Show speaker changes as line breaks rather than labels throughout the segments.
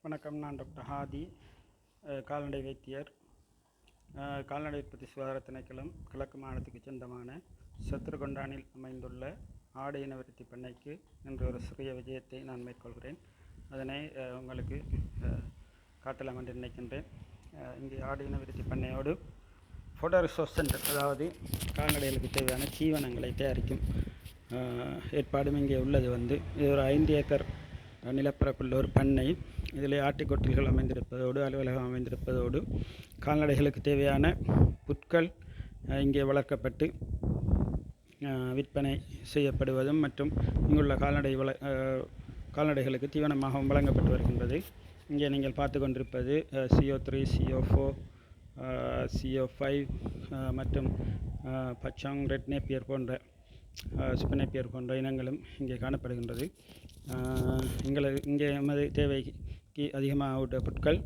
வணக்கம். நான் டாக்டர் ஹாதி, கால்நடை வைத்தியர். கால்நடை உற்பத்தி சுகாதார திணைக்களம் கிழக்கு மாநிலத்துக்கு சொந்தமான சத்ருகொண்டானில் அமைந்துள்ள ஆடு இனவிருத்தி பண்ணைக்கு இன்று ஒரு சிறிய விஜயத்தை நான் மேற்கொள்கிறேன். அதனை உங்களுக்கு காட்டலாம் என்று நினைக்கின்றேன். இங்கே ஆடு இனவிருத்தி பண்ணையோடு ஃபோடோ ரிசோர்ஸ் சென்டர், அதாவது கால்நடைகளுக்கு தேவையான தீவனங்களை தயாரிக்கும் ஏற்பாடும் இங்கே உள்ளது. இது ஒரு 5 ஏக்கர் நிலப்பரப்புள்ள ஒரு பண்ணை. இதில் ஆட்டுக்கொட்டில்கள் அமைந்திருப்பதோடு, அலுவலகம் அமைந்திருப்பதோடு, கால்நடைகளுக்கு தேவையான புற்கள் இங்கே வளர்க்கப்பட்டு விற்பனை செய்யப்படுவதும் மற்றும் இங்குள்ள கால்நடைகளுக்கு தீவனமாகவும் வழங்கப்பட்டு வருகின்றது. இங்கே நீங்கள் பார்த்து கொண்டிருப்பது CO3, CO4, CO5 மற்றும் பச்சாங், ரெட் நேப்பியர் போன்ற ஸ்பினேப்பியர் போன்ற இனங்களும் இங்கே காணப்படுகின்றது. இங்கே எமது தேவைக்கு அதிகமாக புட்கள்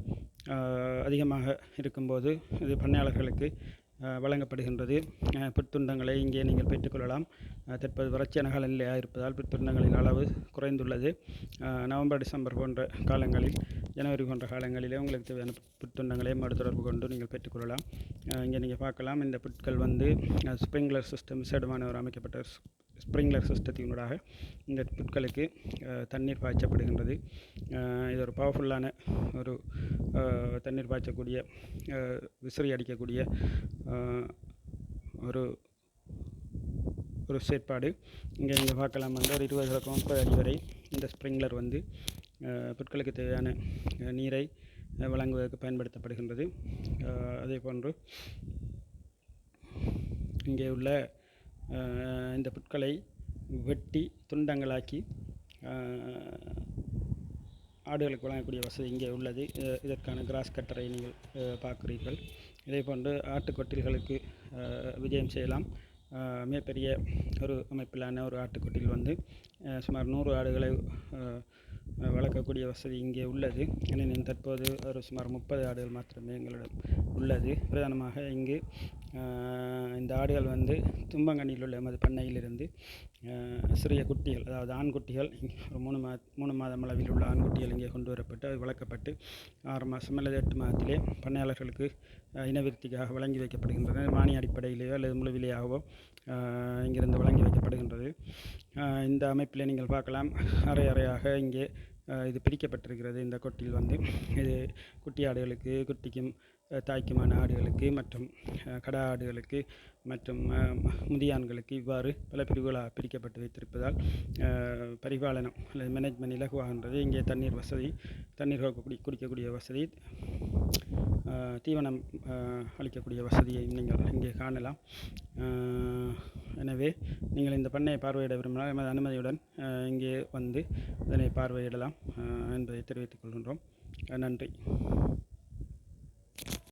அதிகமாக இருக்கும்போது இது பண்ணையாளர்களுக்கு வழங்கப்படுகின்றது. புத்துண்டங்களை இங்கே நீங்கள் பெற்றுக்கொள்ளலாம். தற்போது வறட்சியான காலநிலையாக இருப்பதால் புத்துண்டங்களின் அளவு குறைந்துள்ளது. நவம்பர், டிசம்பர் போன்ற காலங்களில், ஜனவரி போன்ற காலங்களிலே உங்களுக்கு தேவையான புத்துண்டங்களை மறு தொடர்பு கொண்டு நீங்கள் பெற்றுக்கொள்ளலாம். இங்கே நீங்கள் பார்க்கலாம், இந்த புட்கள் ஸ்ப்ரிங்க்லர் சிஸ்டம், விசேடமான ஒரு அமைக்கப்பட்ட ஸ்ப்ரிங்க்லர் சிஸ்டத்தினூடாக இந்த புட்களுக்கு தண்ணீர் பாய்ச்சப்படுகின்றது. இது ஒரு பவர்ஃபுல்லான ஒரு தண்ணீர் பாய்ச்சக்கூடிய, விசிறி அடிக்கக்கூடிய ஒரு செயற்பாடு. இங்கே நீங்கள் பார்க்கலாம், ஒரு 20 30 அடி வரை இந்த ஸ்ப்ரிங்க்லர் புட்களுக்கு தேவையான நீரை வழங்குவதற்கு பயன்படுத்தப்படுகின்றது. அதே போன்று இங்கே உள்ள இந்த புட்களை வெட்டி துண்டங்களாக்கி ஆடுகளுக்கு வழங்கக்கூடிய வசதி இங்கே உள்ளது. இதற்கான கிராஸ் கட்டரை நீங்கள் பார்க்கிறீர்கள். இதே போன்று ஆட்டுக்கொட்டில்களுக்கு விஜயம் செய்யலாம். மிகப்பெரிய ஒரு அமைப்பிலான ஒரு ஆட்டுக்கொட்டில் சுமார் 100 ஆடுகளை வளர்க்கக்கூடிய வசதி இங்கே உள்ளது. ஏனெனில் தற்போது ஒரு சுமார் 30 ஆடுகள் மாத்திரமே எங்களிடம் உள்ளது. பிரதானமாக இங்கு இந்த ஆடுகள் தும்பங்கனியில் உள்ள எமது பண்ணையிலிருந்து சிறிய குட்டிகள், அதாவது ஆண்குட்டிகள், ஒரு 3 மாதம் அளவில் உள்ள ஆண்குட்டிகள் இங்கே கொண்டு வரப்பட்டு அது வளர்க்கப்பட்டு 6 மாதம் அல்லது 8 மாதத்திலே பண்ணையாளர்களுக்கு இனவிருத்திக்காக வழங்கி வைக்கப்படுகின்றன. மானிய அடிப்படையிலேயோ அல்லது முழுவிலையாகவோ இங்கிருந்து வழங்கி வைக்கப்படுகின்றது. இந்த அமைப்பில் நீங்கள் பார்க்கலாம், அறை அறையாக இங்கே இது பிரிக்கப்பட்டிருக்கிறது. இந்த கொட்டில் இது குட்டி ஆடுகளுக்கு, குட்டிக்கும் தாய்க்குமான ஆடுகளுக்கு மற்றும் கடா ஆடுகளுக்கு மற்றும் முதியான்களுக்கு இவ்வாறு பல பிரிவுகளாக பிரிக்கப்பட்டு வைத்திருப்பதால் பரிபாலனம் அல்லது மேனேஜ்மெண்ட் இலகுவாகின்றது. இங்கே தண்ணீர் குடிக்கக்கூடிய வசதி, தீவனம் அளிக்கக்கூடிய வசதியை நீங்கள் இங்கே காணலாம். எனவே நீங்கள் இந்த பண்ணையை பார்வையிட விரும்பினால் எமது அனுமதியுடன் இங்கே இதனை பார்வையிடலாம் என்பதை தெரிவித்துக் கொள்கின்றோம். நன்றி.